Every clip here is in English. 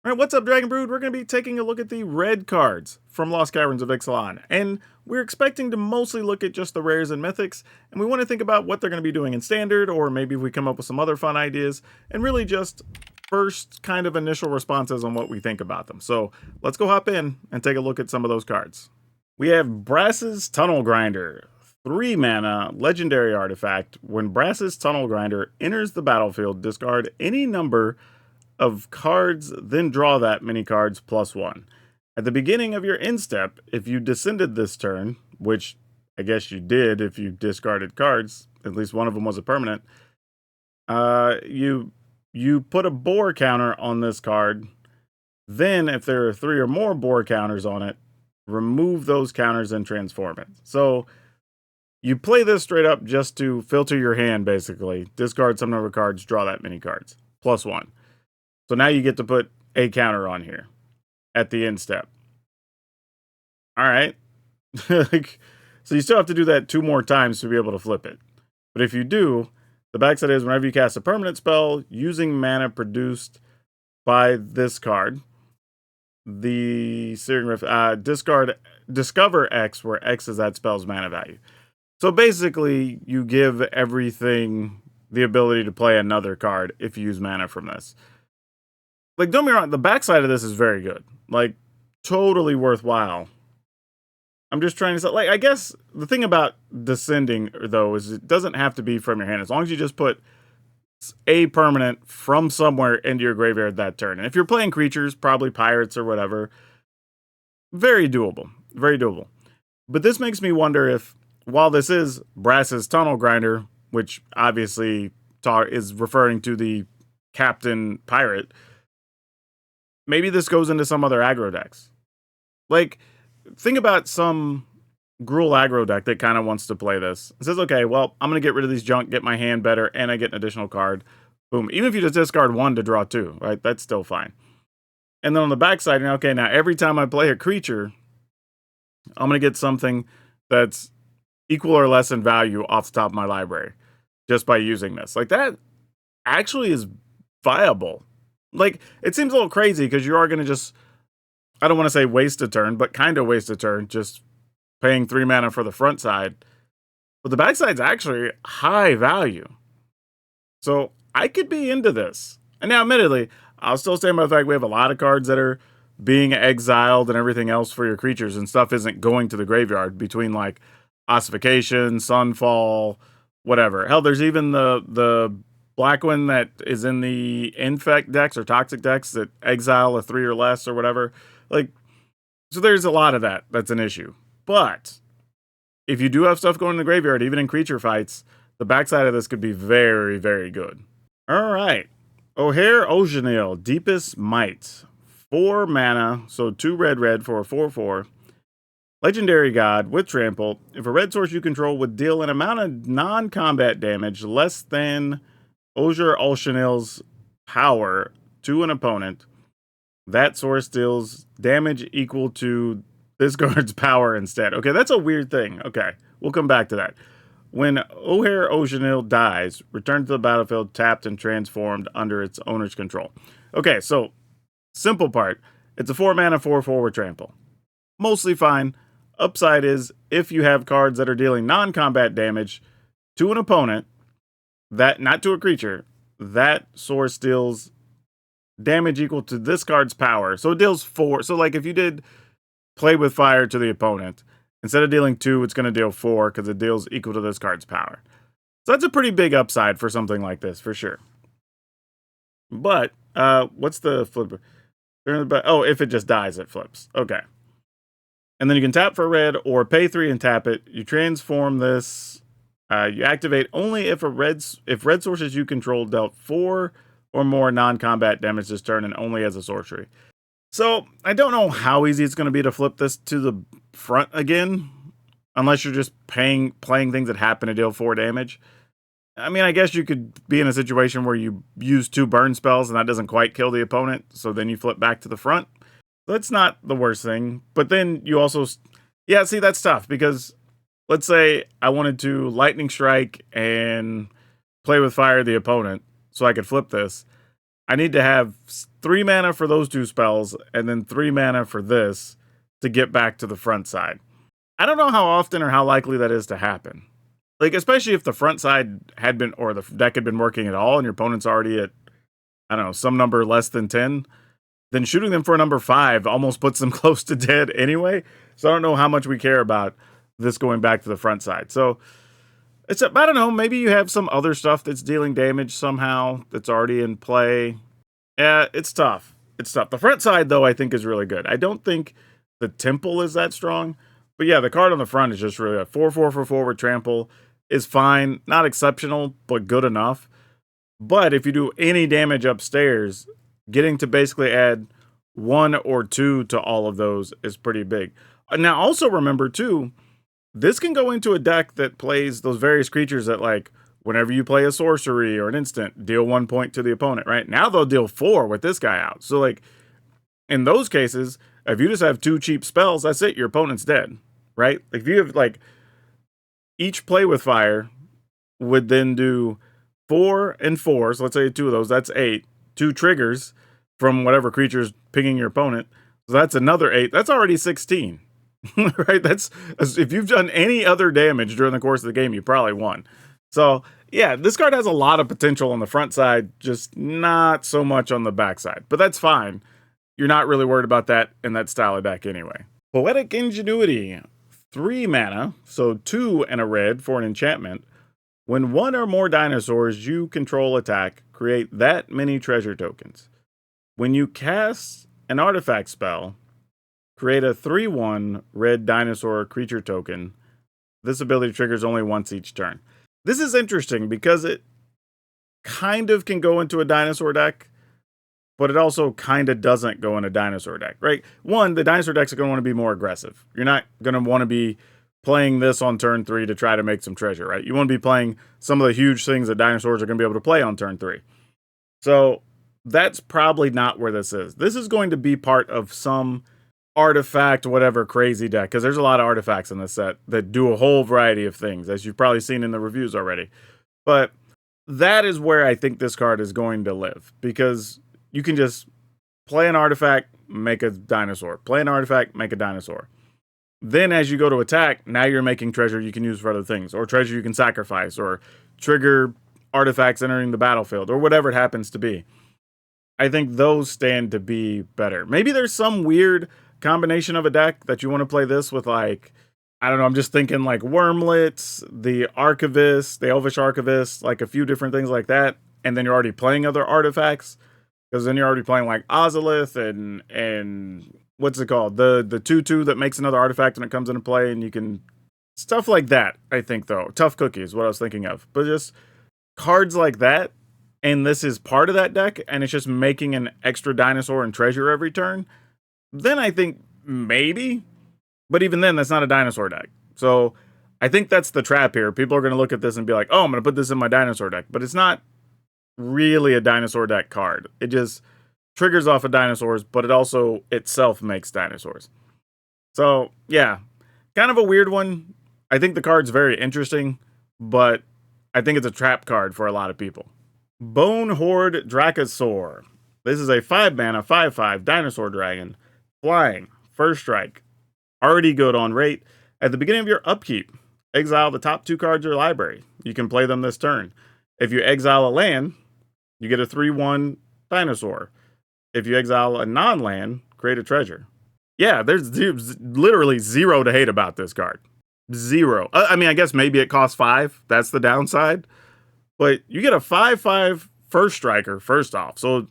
All right, what's up, Dragon Brood? We're going to be taking a look at the red cards from Lost Caverns of Ixalan, and we're expecting to mostly look at just the rares and mythics, and we want to think about what they're going to be doing in standard, or maybe if we come up with some other fun ideas, and really just first kind of initial responses on what we think about them. So let's go hop in and take a look at some of those cards. We have Brass's Tunnel Grinder, 3 mana, legendary artifact. When Brass's Tunnel Grinder enters the battlefield, discard any number of cards, then draw that many cards +1. At the beginning of your end step, if you descended this turn, which I guess you did if you discarded cards, at least one of them was a permanent, you put a boar counter on this card. Then if there are 3 or more boar counters on it, remove those counters and transform it. So you play this straight up just to filter your hand, basically. Discard some number of cards, draw that many cards, +1. So now you get to put a counter on here at the end step. All right. So you still have to do that 2 more times to be able to flip it. But if you do, the backside is whenever you cast a permanent spell using mana produced by this card, the Searing Rift, discover X, where X is that spell's mana value. So basically, you give everything the ability to play another card if you use mana from this. Like, don't get me wrong, the backside of this is very good. Like, totally worthwhile. I'm just trying to say, like, I guess the thing about descending, though, is it doesn't have to be from your hand. As long as you just put a permanent from somewhere into your graveyard that turn. And if you're playing creatures, probably pirates or whatever, very doable. Very doable. But this makes me wonder if, while this is Brass's Tunnel Grinder, which obviously is referring to the captain pirate, maybe this goes into some other aggro decks. Like, think about some Gruul aggro deck that kind of wants to play this. It says, okay, well, I'm going to get rid of these junk, get my hand better, and I get an additional card. Boom. Even if you just discard 1 to draw 2, right? That's still fine. And then on the backside, okay, now every time I play a creature, I'm going to get something that's equal or less in value off the top of my library just by using this. Like, that actually is viable. Like, it seems a little crazy because you are going to just, I don't want to say waste a turn, but kind of waste a turn just paying 3 mana for the front side. But the backside's actually high value. So I could be into this. And now, admittedly, I'll still stand by the fact we have a lot of cards that are being exiled and everything else for your creatures, and stuff isn't going to the graveyard between, like, Ossification, Sunfall, whatever. Hell, there's even the black one that is in the infect decks or toxic decks that exile a 3 or less or whatever. Like, so there's a lot of that. That's an issue. But if you do have stuff going in the graveyard, even in creature fights, the backside of this could be very, very good. All right. Ojer Axonil, Deepest Might. 4 mana, so 2 red for a 4/4. Legendary God with Trample. If a red source you control would deal an amount of non-combat damage less than Ojer Axonil's power to an opponent, that source deals damage equal to this card's power instead. Okay, that's a weird thing. Okay, we'll come back to that. When Ojer Axonil dies, return to the battlefield tapped and transformed under its owner's control. Okay, so simple part. It's a 4 mana 4/4 with Trample. Mostly fine. Upside is if you have cards that are dealing non-combat damage to an opponent, that not to a creature, that source deals damage equal to this card's power. So it deals 4. So like if you did Play with Fire to the opponent, instead of dealing 2, it's going to deal 4 because it deals equal to this card's power. So that's a pretty big upside for something like this, for sure. But what's the flip? Oh, if it just dies, it flips. Okay. And then you can tap for red or pay 3 and tap it. You transform this. You activate only if red sources you control dealt 4 or more non-combat damage this turn, and only as a sorcery. So I don't know how easy it's going to be to flip this to the front again, unless you're just playing things that happen to deal 4 damage. I mean, I guess you could be in a situation where you use 2 burn spells and that doesn't quite kill the opponent, so then you flip back to the front. That's not the worst thing. But then you also, yeah, see, that's tough because let's say I wanted to lightning strike and play with fire the opponent so I could flip this. I need to have 3 mana for those 2 spells, and then 3 mana for this to get back to the front side. I don't know how often or how likely that is to happen. Like, especially if the front side had been, or the deck had been working at all, and your opponent's already at, I don't know, some number less than 10, then shooting them for a number 5 almost puts them close to dead anyway. So I don't know how much we care about this going back to the front side. So it's, I don't know, maybe you have some other stuff that's dealing damage somehow that's already in play. Yeah, it's tough. It's tough. The front side, though, I think is really good. I don't think the Temple is that strong. But yeah, the card on the front is just really a 4/4 for forward trample is fine. Not exceptional, but good enough. But if you do any damage upstairs, getting to basically add 1 or 2 to all of those is pretty big. Now, also remember, too, this can go into a deck that plays those various creatures that, like, whenever you play a sorcery or an instant, deal 1 point to the opponent, right? Now they'll deal 4 with this guy out. So, like, in those cases, if you just have 2 cheap spells, that's it. Your opponent's dead, right? If you have, like, each play with fire would then do 4 and 4. So let's say 2 of those, that's 8. 2 triggers from whatever creature's pinging your opponent. So that's another 8. That's already 16, right? That's, if you've done any other damage during the course of the game, you probably won. So yeah, this card has a lot of potential on the front side, just not so much on the back side. But that's fine. You're not really worried about that in that style of deck anyway. Poetic Ingenuity. 3 mana, so 2 and a red for an enchantment. When 1 or more dinosaurs you control attack, create that many treasure tokens. When you cast an artifact spell, create a 3/1 red dinosaur creature token. This ability triggers only once each turn. This is interesting because it kind of can go into a dinosaur deck, but it also kind of doesn't go in a dinosaur deck, right? One, the dinosaur decks are going to want to be more aggressive. You're not going to want to be playing this on turn 3 to try to make some treasure, right? You want to be playing some of the huge things that dinosaurs are going to be able to play on turn 3. So that's probably not where this is. This is going to be part of some artifact, whatever crazy deck, because there's a lot of artifacts in this set that do a whole variety of things, as you've probably seen in the reviews already. But that is where I think this card is going to live, because you can just play an artifact, make a dinosaur. Play an artifact, make a dinosaur. Then as you go to attack, now you're making treasure you can use for other things, or treasure you can sacrifice, or trigger artifacts entering the battlefield, or whatever it happens to be. I think those stand to be better. Maybe there's some weird combination of a deck that you want to play this with, like, I don't know, I'm just thinking like Wormlets, the Archivist, the Elvish Archivist, like a few different things like that, and then you're already playing other artifacts, because then you're already playing like Ozolith and what's it called? The 2/2 that makes another artifact and it comes into play, and you can stuff like that. I think though, Tough Cookie is what I was thinking of, but just cards like that, and this is part of that deck, and it's just making an extra dinosaur and treasure every turn. Then I think maybe, but even then, that's not a dinosaur deck. So I think that's the trap here. People are going to look at this and be like, "Oh, I'm going to put this in my dinosaur deck," but it's not really a dinosaur deck card. It just triggers off of dinosaurs, but it also itself makes dinosaurs. So yeah, kind of a weird one. I think the card's very interesting, but I think it's a trap card for a lot of people. Bonehoard Dracosaur. This is a 5 mana, 5/5 dinosaur dragon. Flying. First strike. Already good on rate. At the beginning of your upkeep, exile the top 2 cards of your library. You can play them this turn. If you exile a land, you get a 3/1 dinosaur. If you exile a non-land, create a treasure. Yeah, there's literally 0 to hate about this card. 0. I mean, I guess maybe it costs 5. That's the downside. But you get a 5/5 first striker, first off. So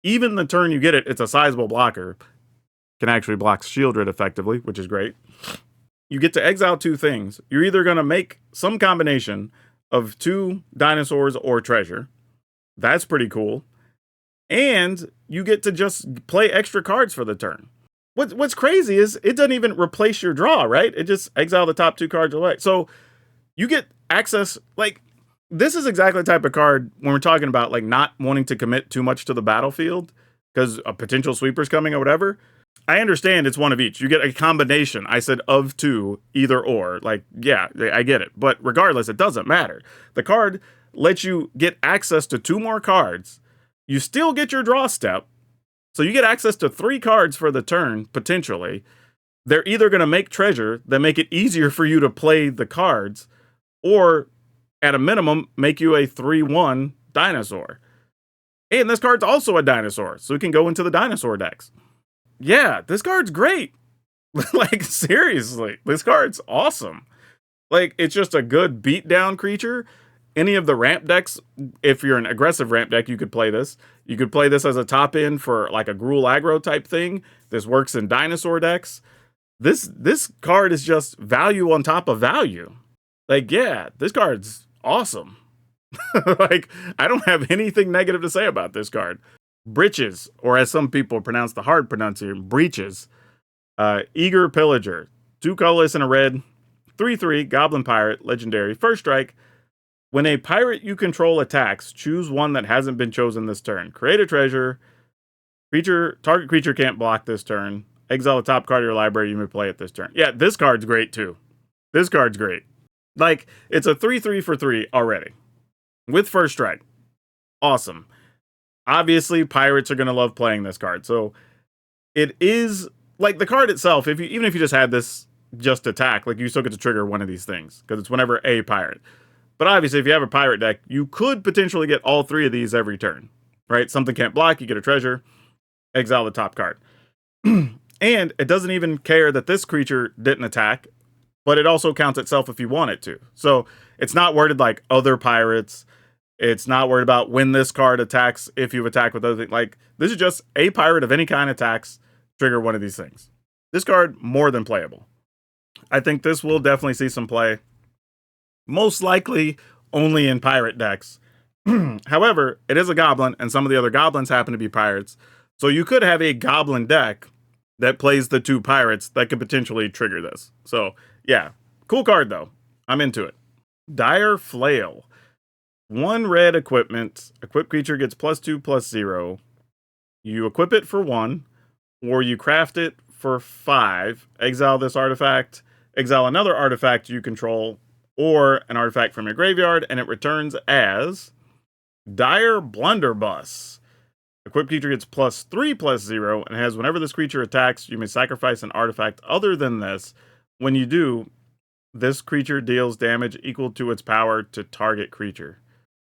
even the turn you get it, it's a sizable blocker. Can actually block Shieldred effectively, which is great. You get to exile 2 things. You're either going to make some combination of 2 dinosaurs or treasure. That's pretty cool. And you get to just play extra cards for the turn. What's crazy is it doesn't even replace your draw, right? It just exile the top 2 cards away. So you get access, like, this is exactly the type of card when we're talking about, like, not wanting to commit too much to the battlefield because a potential sweeper's coming or whatever. I understand it's one of each. You get a combination. I said of 2, either or. Like, yeah, I get it. But regardless, it doesn't matter. The card lets you get access to 2 more cards You still get your draw step. So you get access to 3 cards for the turn, potentially. They're either going to make treasure that make it easier for you to play the cards, or at a minimum, make you a 3/1 dinosaur. And this card's also a dinosaur, so it can go into the dinosaur decks. Yeah, this card's great. Like, seriously, this card's awesome. Like, it's just a good beatdown creature. Any of the ramp decks, if you're an aggressive ramp deck, you could play this. You could play this as a top end for like a Gruul aggro type thing. This works in dinosaur decks. This card is just value on top of value. Like, yeah, this card's awesome. Like, I don't have anything negative to say about this card. Britches, or as some people pronounce the hard pronunciation, Breaches. Eager Pillager. 2 colorless and a red. 3/3, Goblin Pirate, legendary. First strike. When a pirate you control attacks, choose one that hasn't been chosen this turn. Create a treasure. Target creature can't block this turn. Exile the top card of your library, you may play it this turn. Yeah, this card's great too. This card's great. Like, it's a 3/3 for 3 already. With first strike. Awesome. Obviously, pirates are going to love playing this card. So, it is, like, the card itself, even if you just had this just attack, like, you still get to trigger one of these things, because it's whenever a pirate. But obviously, if you have a pirate deck, you could potentially get all 3 of these every turn, right? Something can't block, you get a treasure, exile the top card. And it doesn't even care that this creature didn't attack, but it also counts itself if you want it to. So it's not worded like other pirates. It's not worried about when this card attacks, if you attack with other things. Like, this is just a pirate of any kind attacks, trigger one of these things. This card, more than playable. I think this will definitely see some play. Most likely only in pirate decks. However, it is a goblin, and some of the other goblins happen to be pirates. So you could have a goblin deck that plays the 2 pirates that could potentially trigger this. So, yeah. Cool card, though. I'm into it. Dire Flail. 1 red equipment. Equipped creature gets +2/+0. You equip it for 1, or you craft it for 5. Exile this artifact. Exile another artifact you control, or an artifact from your graveyard, and it returns as Dire Blunderbuss. Equipped creature gets +3/+0, and has whenever this creature attacks, you may sacrifice an artifact other than this. When you do, this creature deals damage equal to its power to target creature.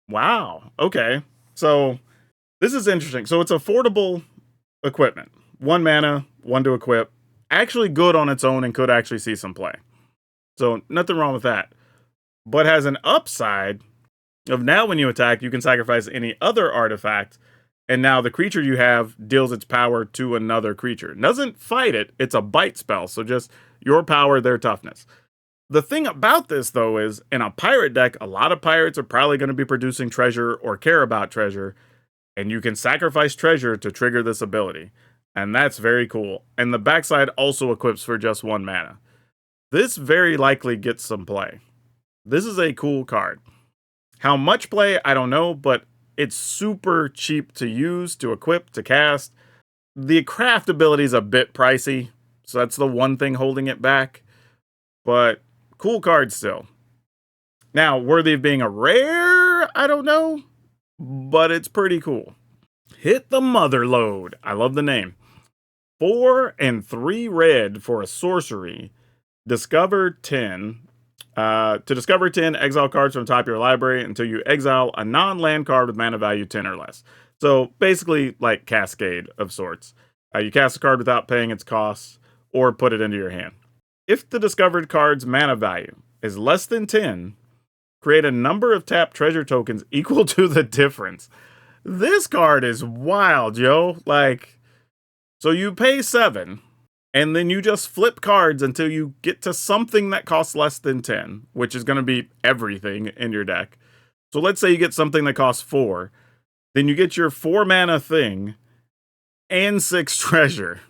Wow. Okay. So this is interesting. So it's affordable equipment. 1 mana, 1 to equip. Actually good on its own and could actually see some play. So nothing wrong with that. But has an upside of now when you attack, you can sacrifice any other artifact, and now the creature you have deals its power to another creature. It doesn't fight it, it's a bite spell, so just your power, their toughness. The thing about this, though, is in a pirate deck, a lot of pirates are probably going to be producing treasure or care about treasure, and you can sacrifice treasure to trigger this ability. And that's very cool. And the backside also equips for just 1 mana. This very likely gets some play. This is a cool card. How much play, I don't know, but it's super cheap to use, to equip, to cast. The craft ability is a bit pricey, so that's the one thing holding it back. But cool card still. Now, worthy of being a rare, I don't know, but it's pretty cool. Hit the Motherload. I love the name. 4 and 3 red for a sorcery. Discover 10. To discover 10, exile cards from the top of your library until you exile a non-land card with mana value 10 or less. So basically like Cascade of sorts. You cast a card without paying its costs, or put it into your hand. If the discovered card's mana value is less than 10, create a number of tapped treasure tokens equal to the difference. This card is wild, yo. Like, so you pay 7, and then you just flip cards until you get to something that costs less than 10, which is going to be everything in your deck. So let's say you get something that costs 4, then you get your 4 mana thing and 6 treasure.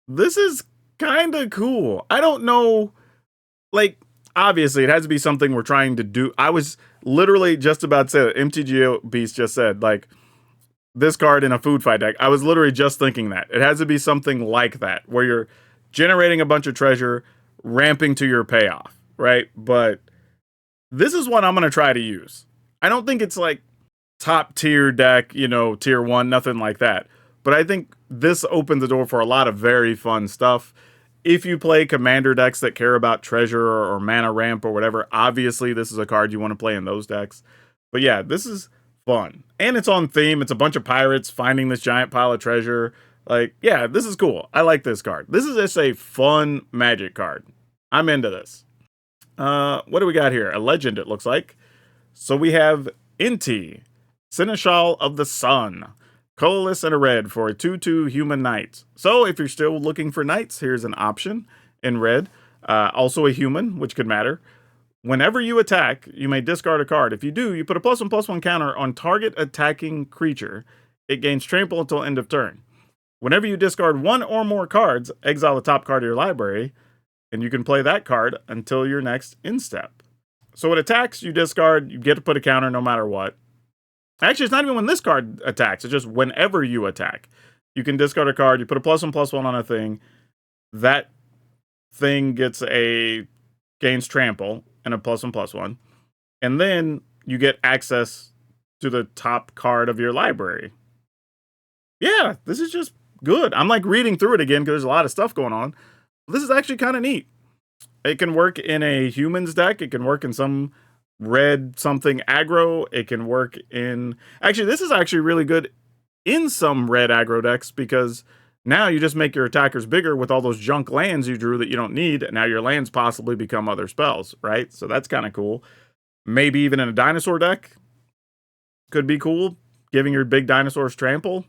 This is kind of cool. I don't know, like, obviously it has to be something we're trying to do. I was literally just about to say that. MTG Beast just said, like, this card in a food fight deck. I was literally just thinking that. It has to be something like that, where you're generating a bunch of treasure, ramping to your payoff, right? But this is what I'm going to try to use. I don't think it's like top tier deck, you know, tier 1, nothing like that. But I think this opens the door for a lot of very fun stuff. If you play commander decks that care about treasure or mana ramp or whatever, obviously this is a card you want to play in those decks. But yeah, this is fun. And it's on theme. It's a bunch of pirates finding this giant pile of treasure. Like, yeah, this is cool. I like this card. This is just a fun Magic card. I'm into this. What do we got here? A legend, it looks like. So we have Inti, Seneschal of the Sun. Colorless and a red for a 2/2 human knight. So if you're still looking for knights, here's an option in red. Also a human, which could matter. Whenever you attack, you may discard a card. If you do, you put a +1/+1 counter on target attacking creature. It gains trample until end of turn. Whenever you discard one or more cards, exile the top card of your library, and you can play that card until your next end step. So it attacks, you discard, you get to put a counter no matter what. Actually, it's not even when this card attacks. It's just whenever you attack. You can discard a card, you put a +1/+1 on a thing. That thing gains trample and a +1/+1. And then you get access to the top card of your library. Yeah, this is just good. I'm like reading through it again because there's a lot of stuff going on. This is actually kind of neat. It can work in a humans deck. It can work in some red something aggro. It can work in... Actually, this is actually really good in some red aggro decks because now you just make your attackers bigger with all those junk lands you drew that you don't need. And now your lands possibly become other spells, right? So that's kind of cool. Maybe even in a dinosaur deck. Could be cool. Giving your big dinosaurs trample.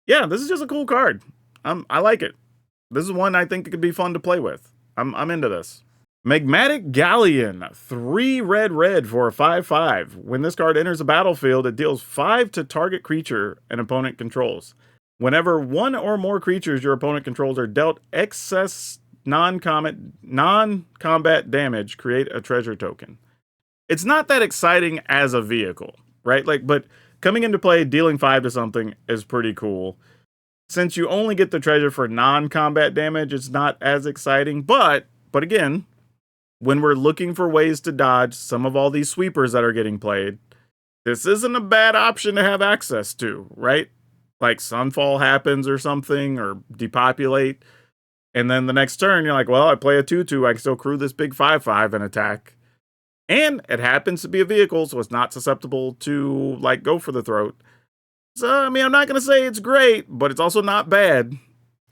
Yeah, this is just a cool card. I like it. This is one I think it could be fun to play with. I'm into this. Magmatic Galleon, 3 red for a 5/5. When this card enters the battlefield, it deals 5 to target creature an opponent controls. Whenever one or more creatures your opponent controls are dealt excess non-combat damage, create a treasure token. It's not that exciting as a vehicle, right? But coming into play, dealing 5 to something is pretty cool. Since you only get the treasure for non-combat damage, it's not as exciting. But again, when we're looking for ways to dodge some of all these sweepers that are getting played, this isn't a bad option to have access to, right? Like Sunfall happens or something, or depopulate, and then the next turn you're like, well, I play a 2/2, I can still crew this big 5/5 and attack. And it happens to be a vehicle, so it's not susceptible to, like, go for the throat. So, I mean, I'm not going to say it's great, but it's also not bad.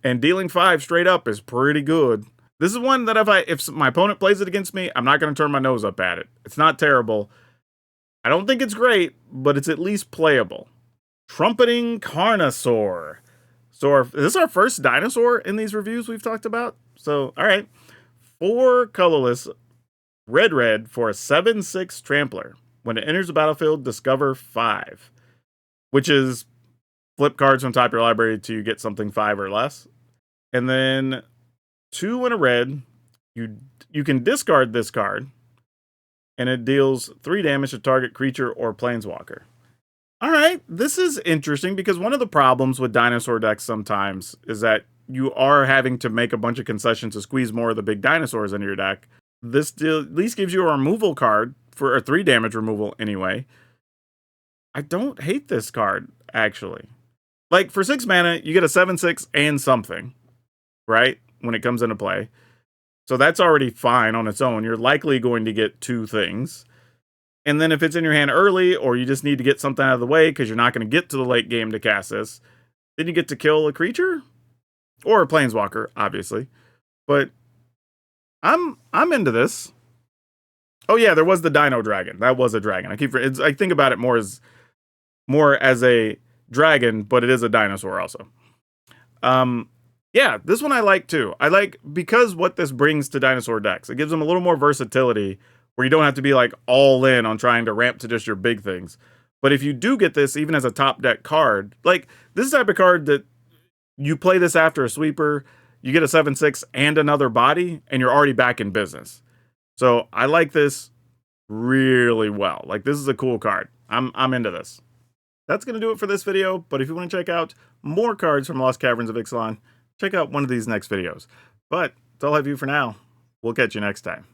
And dealing 5 straight up is pretty good. This is one that if my opponent plays it against me, I'm not going to turn my nose up at it. It's not terrible. I don't think it's great, but it's at least playable. Trumpeting Carnosaur. So is this our first dinosaur in these reviews we've talked about? So, all right. 4 colorless, red for a 7/6 trampler. When it enters the battlefield, discover 5. Which is flip cards from top of your library till you get something 5 or less. And then 2 and a red. You can discard this card. And it deals 3 damage to target creature or planeswalker. Alright, this is interesting because one of the problems with dinosaur decks sometimes is that you are having to make a bunch of concessions to squeeze more of the big dinosaurs into your deck. This at least gives you a removal card for a 3 damage removal anyway. I don't hate this card, actually. Like, for 6 mana, you get a 7/6 and something, right? When it comes into play. So that's already fine on its own. You're likely going to get 2 things. And then if it's in your hand early, or you just need to get something out of the way because you're not going to get to the late game to cast this, then you get to kill a creature. Or a planeswalker, obviously. But I'm into this. Oh yeah, there was the Dino Dragon. That was a dragon. I think about it more as a dragon, but it is a dinosaur also. Yeah, this one I like too. I like because what this brings to dinosaur decks. It gives them a little more versatility where you don't have to be like all in on trying to ramp to just your big things. But if you do get this even as a top deck card, like this type of card that you play this after a sweeper, you get a 7/6 and another body, and you're already back in business. So I like this really well. Like this is a cool card. I'm into this. That's going to do it for this video, but if you want to check out more cards from Lost Caverns of Ixalan, check out one of these next videos. But that's all I have for you for now. We'll catch you next time.